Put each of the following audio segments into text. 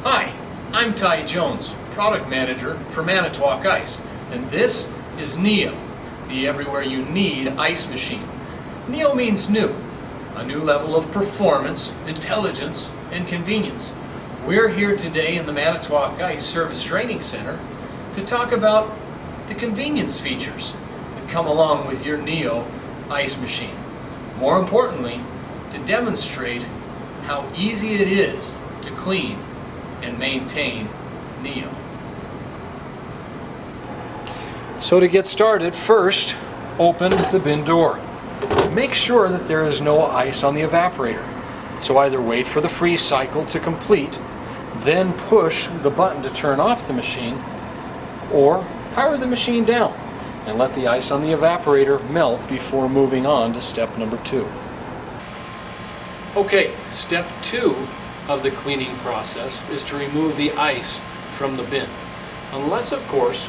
Hi, I'm Ty Jones, Product Manager for Manitowoc Ice, and this is Neo, the everywhere you need ice machine. Neo means new, a new level of performance, intelligence, and convenience. We're here today in the Manitowoc Ice Service Training Center to talk about the convenience features that come along with your Neo ice machine. More importantly, to demonstrate how easy it is to clean and maintain Neo. So to get started, first open the bin door. Make sure that there is no ice on the evaporator. So either wait for the freeze cycle to complete, then push the button to turn off the machine, or power the machine down and let the ice on the evaporator melt before moving on to step number 2. Okay, step 2 of the cleaning process is to remove the ice from the bin. Unless, of course,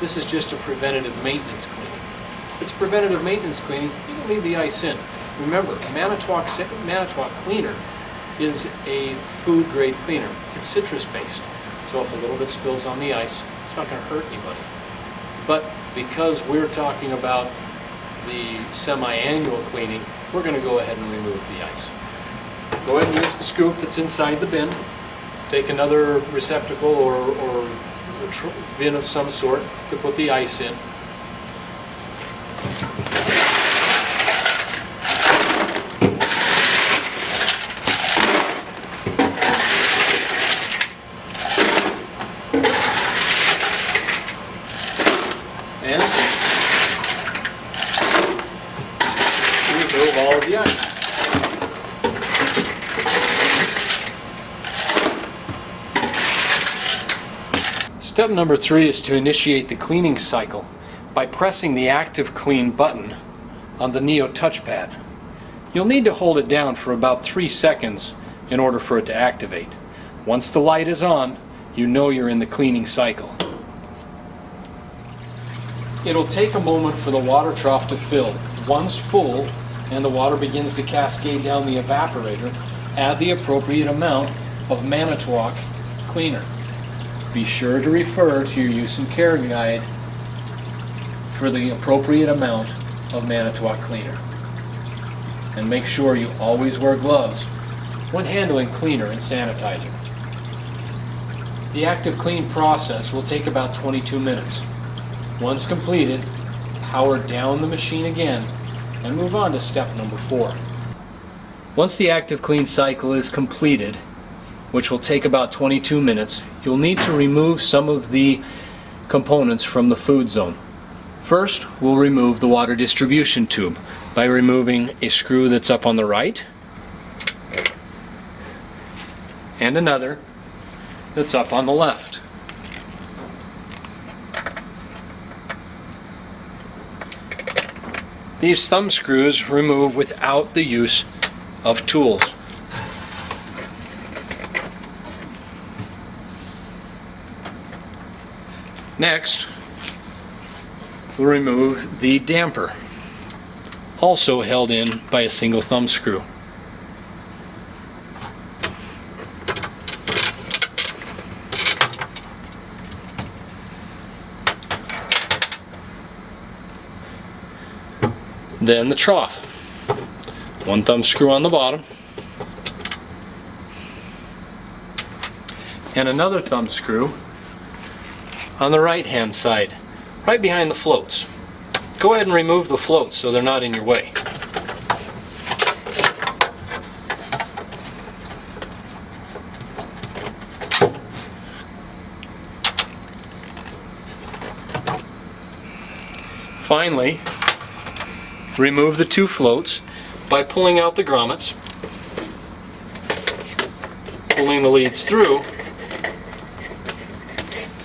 this is just a preventative maintenance cleaning. If it's preventative maintenance cleaning, you can leave the ice in. Remember, Manitowoc Cleaner is a food-grade cleaner. It's citrus-based, so if a little bit spills on the ice, it's not going to hurt anybody. But because we're talking about the semi-annual cleaning, we're going to go ahead and remove the ice. Go ahead and use the scoop that's inside the bin. Take another receptacle or bin of some sort to put the ice in. And remove all of the ice. Step number 3 is to initiate the cleaning cycle by pressing the Active Clean button on the Neo touchpad. You'll need to hold it down for about 3 seconds in order for it to activate. Once the light is on, you know you're in the cleaning cycle. It'll take a moment for the water trough to fill. Once full and the water begins to cascade down the evaporator, add the appropriate amount of Manitowoc cleaner. Be sure to refer to your use and care guide for the appropriate amount of Manitowoc cleaner. And make sure you always wear gloves when handling cleaner and sanitizer. The active clean process will take about 22 minutes. Once completed, power down the machine again and move on to step number 4. Once the active clean cycle is completed, which will take about 22 minutes, you'll need to remove some of the components from the food zone. First, we'll remove the water distribution tube by removing a screw that's up on the right and another that's up on the left. These thumb screws remove without the use of tools. Next, we'll remove the damper, also held in by a single thumb screw. Then the trough. One thumb screw on the bottom and another thumb screw on the right hand side, right behind the floats. Go ahead and remove the floats so they're not in your way. Finally, remove the 2 floats by pulling out the grommets, pulling the leads through,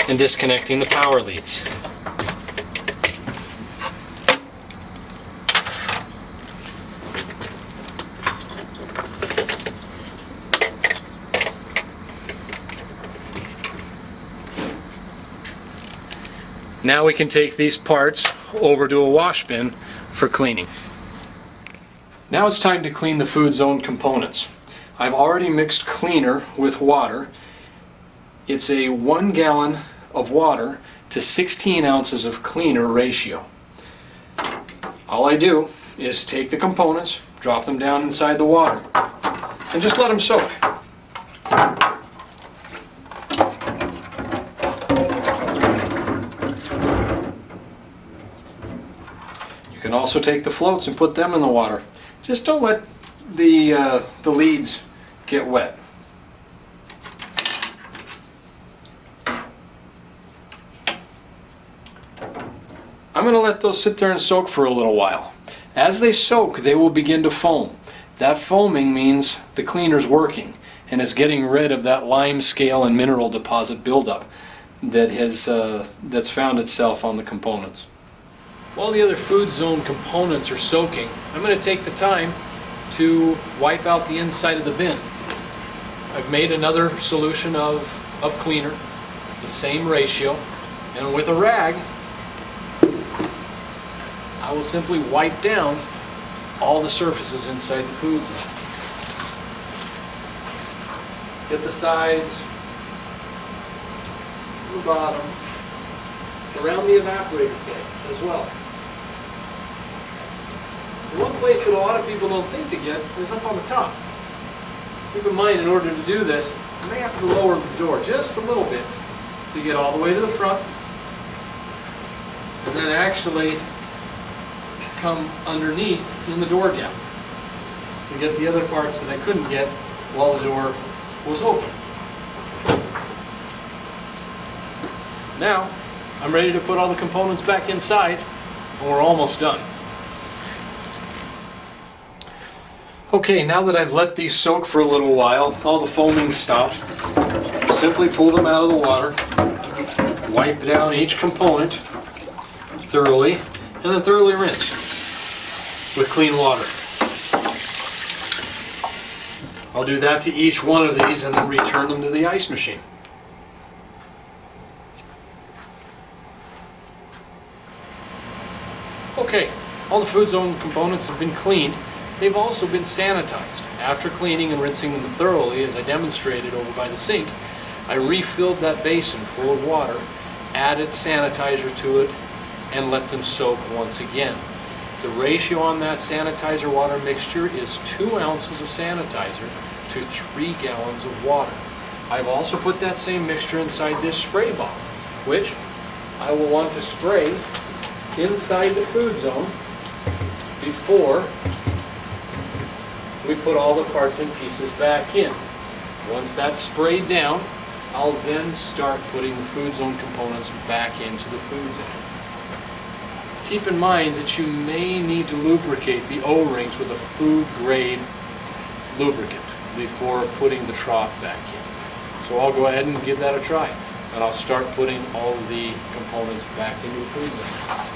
and disconnecting the power leads. Now we can take these parts over to a wash bin for cleaning. Now it's time to clean the food zone components. I've already mixed cleaner with water It's a 1 gallon of water to 16 ounces of cleaner ratio. All I do is take the components, drop them down inside the water, and just let them soak. You can also take the floats and put them in the water. Just don't let the leads get wet. I'm going to let those sit there and soak for a little while. As they soak, they will begin to foam. That foaming means the cleaner's working and is getting rid of that lime scale and mineral deposit buildup that's found itself on the components. While the other food zone components are soaking, I'm going to take the time to wipe out the inside of the bin. I've made another solution of cleaner. It's the same ratio, and with a rag I will simply wipe down all the surfaces inside the food zone. Get the sides, the bottom, around the evaporator tank as well. The one place that a lot of people don't think to get is up on the top. Keep in mind, in order to do this, you may have to lower the door just a little bit to get all the way to the front, and then actually come underneath in the door gap to get the other parts that I couldn't get while the door was open. Now I'm ready to put all the components back inside, and we're almost done. Okay, now that I've let these soak for a little while, all the foaming stopped, simply pull them out of the water, wipe down each component thoroughly, and then thoroughly rinse with clean water. I'll do that to each one of these and then return them to the ice machine. Okay, all the food zone components have been cleaned. They've also been sanitized. After cleaning and rinsing them thoroughly, as I demonstrated over by the sink, I refilled that basin full of water, added sanitizer to it, and let them soak once again. The ratio on that sanitizer water mixture is 2 ounces of sanitizer to 3 gallons of water. I've also put that same mixture inside this spray bottle, which I will want to spray inside the food zone before we put all the parts and pieces back in. Once that's sprayed down, I'll then start putting the food zone components back into the food zone. Keep in mind that you may need to lubricate the O-rings with a food grade lubricant before putting the trough back in. So I'll go ahead and give that a try, and I'll start putting all of the components back into the food zone.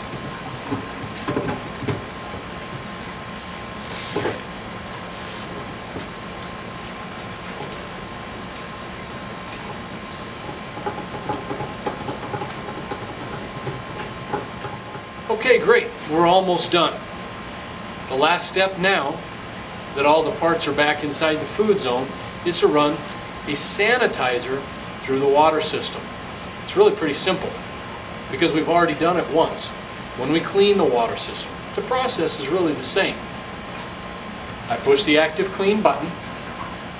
Okay, great. We're almost done. The last step now that all the parts are back inside the food zone is to run a sanitizer through the water system. It's really pretty simple because we've already done it once when we clean the water system. The process is really the same. I push the active clean button.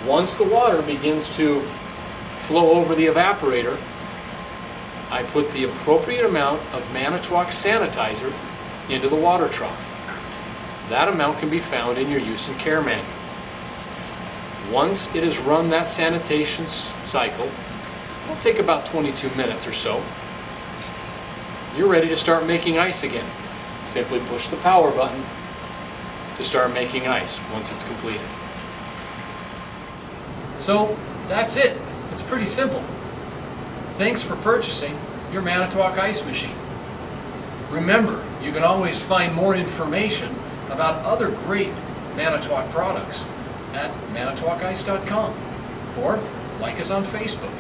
Once the water begins to flow over the evaporator, I put the appropriate amount of Manitowoc sanitizer into the water trough. That amount can be found in your use and care manual. Once it has run that sanitation cycle, it'll take about 22 minutes or so, you're ready to start making ice again. Simply push the power button to start making ice once it's completed. So that's it. It's pretty simple. Thanks for purchasing your Manitowoc ice machine. Remember, you can always find more information about other great Manitowoc products at manitowocice.com, or like us on Facebook,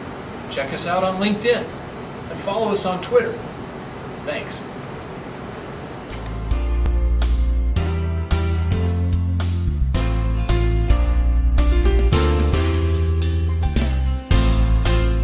check us out on LinkedIn, and follow us on Twitter. Thanks.